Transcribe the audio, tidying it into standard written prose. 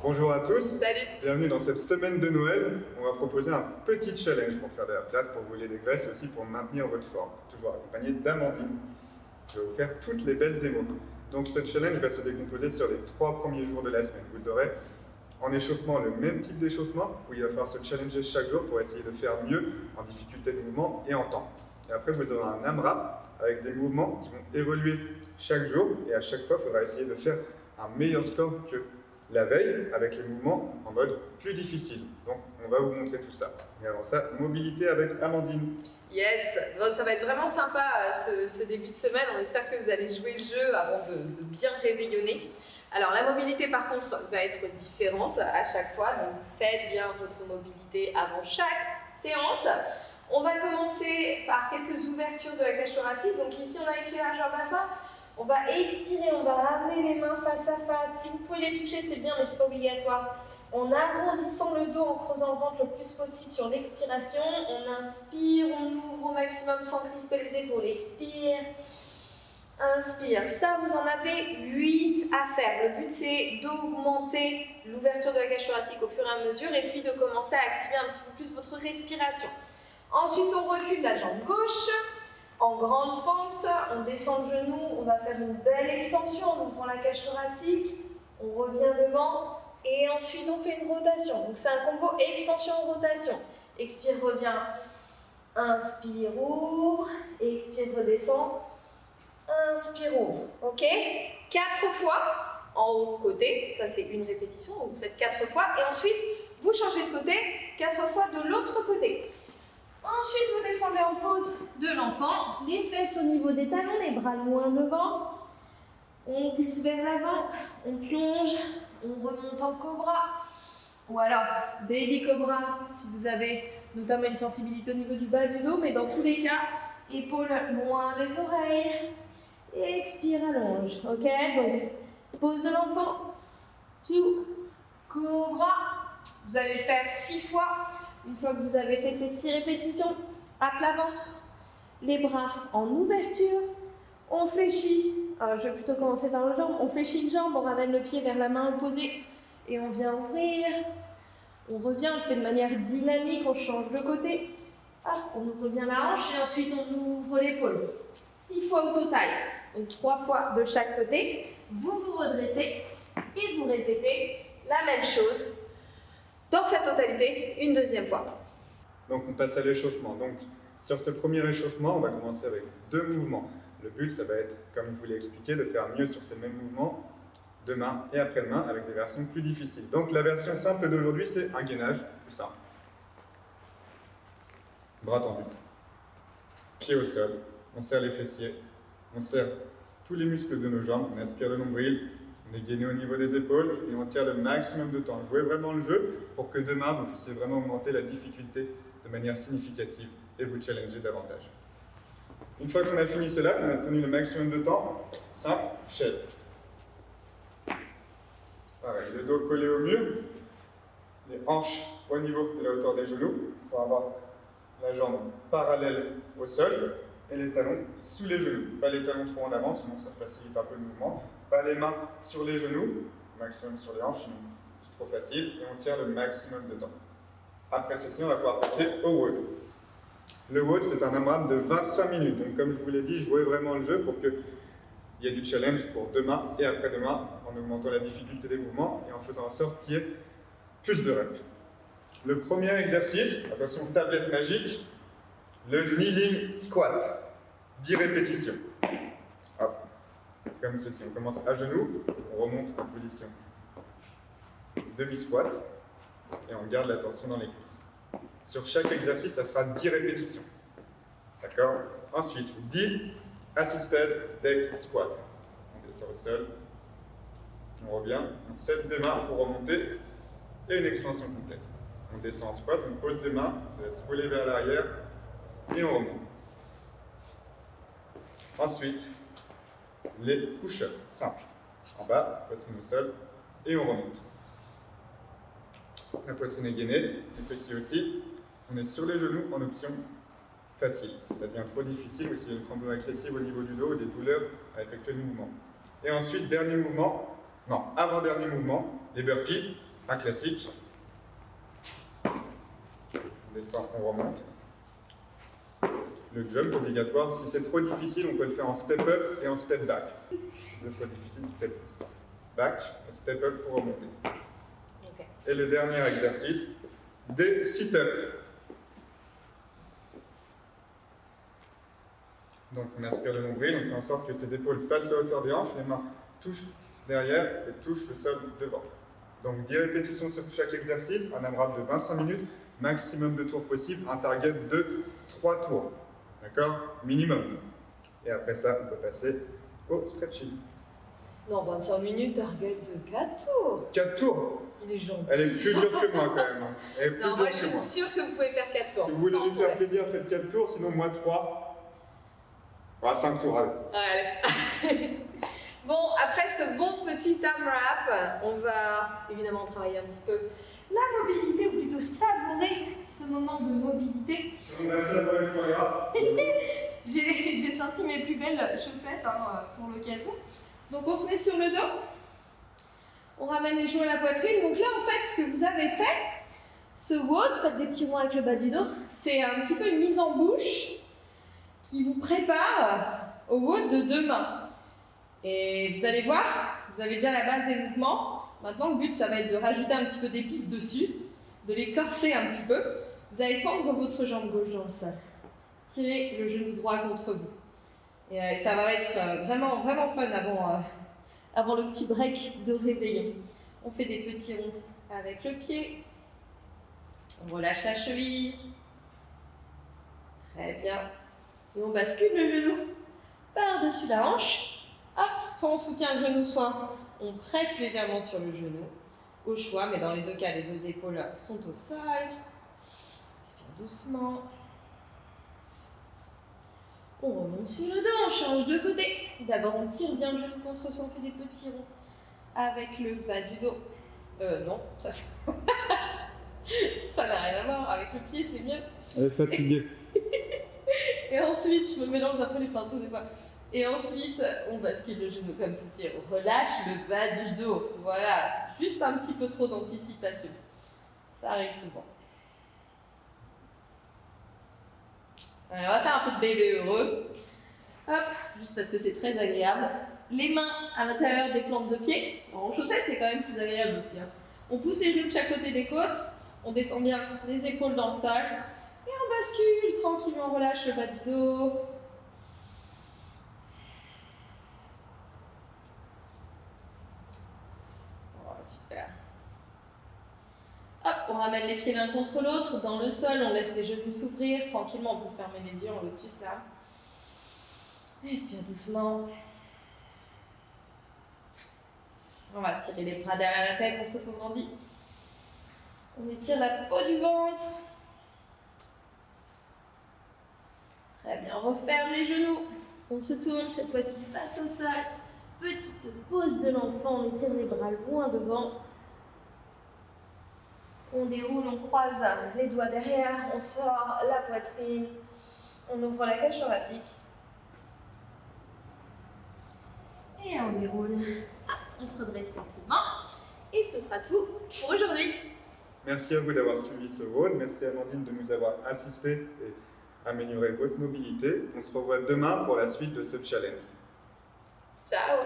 Bonjour à tous. Salut. Bienvenue dans cette semaine de Noël. On va proposer un petit challenge pour faire de la place, pour brûler des graisses et aussi pour maintenir votre forme. Toujours accompagné d'Amandine. Je vais vous faire toutes les belles démos. Donc ce challenge va se décomposer sur les 3 premiers jours de la semaine. Vous aurez en échauffement le même type d'échauffement où il va falloir se challenger chaque jour pour essayer de faire mieux en difficulté de mouvement et en temps. Et après vous aurez un AMRAP avec des mouvements qui vont évoluer chaque jour et à chaque fois il faudra essayer de faire un meilleur score que la veille avec les mouvements en mode plus difficile. Donc on va vous montrer tout ça. Mais avant ça, mobilité avec Amandine. Yes, bon, ça va être vraiment sympa ce début de semaine. On espère que vous allez jouer le jeu avant de bien réveillonner. Alors la mobilité par contre va être différente à chaque fois. Donc faites bien votre mobilité avant chaque séance. On va commencer par quelques ouvertures de la cage thoracique. Donc ici on a éclairage en bassin. On va expirer, on va ramener les mains face à face. Si vous pouvez les toucher, c'est bien, mais c'est pas obligatoire. En arrondissant le dos, en creusant le ventre le plus possible sur l'expiration. On inspire, on ouvre au maximum sans crisper les épaules. Expire, inspire. Ça, vous en avez 8 à faire. Le but, c'est d'augmenter l'ouverture de la cage thoracique au fur et à mesure et puis de commencer à activer un petit peu plus votre respiration. Ensuite, on recule la jambe gauche. En grande fente, on descend le genou, on va faire une belle extension en ouvrant la cage thoracique, on revient devant et ensuite on fait une rotation. Donc c'est un combo extension-rotation. Expire, revient, inspire, ouvre, expire, redescend, inspire, ouvre. Ok? 4 fois en haut côté, ça c'est une répétition, donc vous faites 4 fois et ensuite vous changez de côté, 4 fois de l'autre côté. Ensuite, vous descendez en pose de l'enfant, les fesses au niveau des talons, les bras loin devant. On glisse vers l'avant, on plonge, on remonte en cobra. Ou alors, baby cobra, si vous avez notamment une sensibilité au niveau du bas du dos, mais dans tous les cas, épaules loin des oreilles. Et expire, allonge. Ok? Donc, pose de l'enfant, tout, cobra. Vous allez le faire 6 fois. Une fois que vous avez fait ces 6 répétitions, à plat ventre, les bras en ouverture, on fléchit. Alors je vais plutôt commencer par le jambe. On fléchit une jambe, on ramène le pied vers la main opposée et on vient ouvrir. On revient, on le fait de manière dynamique, on change de côté. Hop, on ouvre bien la hanche et ensuite on ouvre l'épaule. 6 fois au total, donc 3 fois de chaque côté. Vous vous redressez et vous répétez la même chose dans cette totalité, une deuxième fois. Donc on passe à l'échauffement. Donc sur ce premier échauffement, on va commencer avec 2 mouvements. Le but, ça va être, comme je vous l'ai expliqué, de faire mieux sur ces mêmes mouvements demain et après-demain avec des versions plus difficiles. Donc la version simple d'aujourd'hui, c'est un gainage, tout simple. Bras tendus, pieds au sol, on serre les fessiers, on serre tous les muscles de nos jambes, on aspire le nombril, on est gainé au niveau des épaules et on tire le maximum de temps. Jouez vraiment le jeu pour que demain, vous puissiez vraiment augmenter la difficulté de manière significative et vous challenger davantage. Une fois qu'on a fini cela, qu'on a tenu le maximum de temps, simple, chaise. Pareil, le dos collé au mur, les hanches au niveau de la hauteur des genoux pour avoir la jambe parallèle au sol et les talons sous les genoux. Pas les talons trop en avant, sinon ça facilite un peu le mouvement. Pas les mains sur les genoux, maximum sur les hanches, sinon c'est trop facile, et on tire le maximum de temps. Après ceci, on va pouvoir passer au WOD. Le WOD, c'est un AMRAP de 25 minutes. Donc comme je vous l'ai dit, jouez vraiment le jeu pour qu'il y ait du challenge pour demain et après-demain, en augmentant la difficulté des mouvements et en faisant en sorte qu'il y ait plus de reps. Le premier exercice, attention, tablette magique, le kneeling squat. 10 répétitions. Hop. Comme ceci, on commence à genoux, on remonte en position demi-squat et on garde la tension dans les cuisses. Sur chaque exercice, ça sera 10 répétitions. D'accord? Ensuite, 10 assisted deck squat. On descend au sol, on revient, on set des mains pour remonter et une extension complète. On descend en squat, on pose les mains, on se laisse rouler vers l'arrière et on remonte. Ensuite, les push-ups, simples. En bas, poitrine au sol, et on remonte. La poitrine est gainée, les fessiers aussi. On est sur les genoux en option facile. Si ça devient trop difficile ou s'il y a une crampe excessive au niveau du dos ou des douleurs à effectuer le mouvement. Et ensuite, dernier mouvement, non, avant-dernier mouvement, les burpees. un classique. On descend, on remonte. Le jump obligatoire, si c'est trop difficile, on peut le faire en step up et en step back. Si c'est trop difficile, step back et step up pour remonter. Ok. Et le dernier exercice, des sit-ups. Donc on aspire le nombril, on fait en sorte que ses épaules passent la hauteur des hanches, les mains touchent derrière et touchent le sol devant. Donc 10 répétitions sur chaque exercice, un AMRAP de 25 minutes, maximum de tours possible, un target de 3 tours. D'accord? Minimum. Et après ça, on peut passer au stretching. Non, 25 minutes, target de 4 tours. 4 tours? Il est gentil. Elle est plus dure que moi quand même. Elle est plus Non, dure moi je que suis moi. sûre que vous pouvez faire 4 tours. Si vous voulez sans lui faire problème. plaisir, faites 4 tours, sinon moi 3. Voilà, 5 tours, allez. Allez. Bon, après ce bon petit AMRAP, on va évidemment travailler un petit peu la mobilité, ou plutôt savourer ce moment de mobilité. J'ai sorti mes plus belles chaussettes pour l'occasion. Donc on se met sur le dos, on ramène les genoux à la poitrine. Donc là en fait ce que vous avez fait, ce WOD, faites des petits ronds avec le bas du dos, c'est un petit peu une mise en bouche qui vous prépare au WOD de demain. Et vous allez voir, vous avez déjà la base des mouvements. Maintenant le but ça va être de rajouter un petit peu d'épices dessus, de les corser un petit peu. Vous allez tendre votre jambe gauche dans le sol. Tirez le genou droit contre vous. Et ça va être vraiment, vraiment fun avant le petit break de réveillon. On fait des petits ronds avec le pied. On relâche la cheville. Très bien. Et on bascule le genou par-dessus la hanche. Hop, soit on soutient le genou, soit on presse légèrement sur le genou. Au choix, mais dans les deux cas, les deux épaules sont au sol. Respire doucement. On remonte sur le dos, on change de côté. D'abord, on tire bien le genou contre son, on fait des petits ronds avec le bas du dos. Non, ça ça n'a rien à voir. Avec le pied, c'est mieux. Elle est fatiguée. Et ensuite, je me mélange un peu les pinceaux des fois. Et ensuite, on bascule le genou comme ceci. On relâche le bas du dos. Voilà, juste un petit peu trop d'anticipation. Ça arrive souvent. Allez, on va faire un peu de bébé heureux. Hop, juste parce que c'est très agréable. Les mains à l'intérieur des plantes de pied. En chaussettes, c'est quand même plus agréable aussi. On pousse les genoux de chaque côté des côtes. On descend bien les épaules dans le sol. Et on bascule tranquillement, on relâche le bas du dos. Oh, super. Hop, on ramène les pieds l'un contre l'autre dans le sol, on laisse les genoux s'ouvrir tranquillement, on peut fermer les yeux en lotus là. Respire doucement. On va tirer les bras derrière la tête, on s'auto-grandit. On étire la peau du ventre. Très bien, on referme les genoux. On se tourne cette fois-ci face au sol. Petite pose de l'enfant, on étire les bras loin devant. On déroule, on croise les doigts derrière, on sort la poitrine, on ouvre la cage thoracique. Et on déroule. On se redresse tranquillement. Et ce sera tout pour aujourd'hui. Merci à vous d'avoir suivi ce WOD. Merci Amandine de nous avoir assisté et amélioré votre mobilité. On se revoit demain pour la suite de ce challenge. Ciao.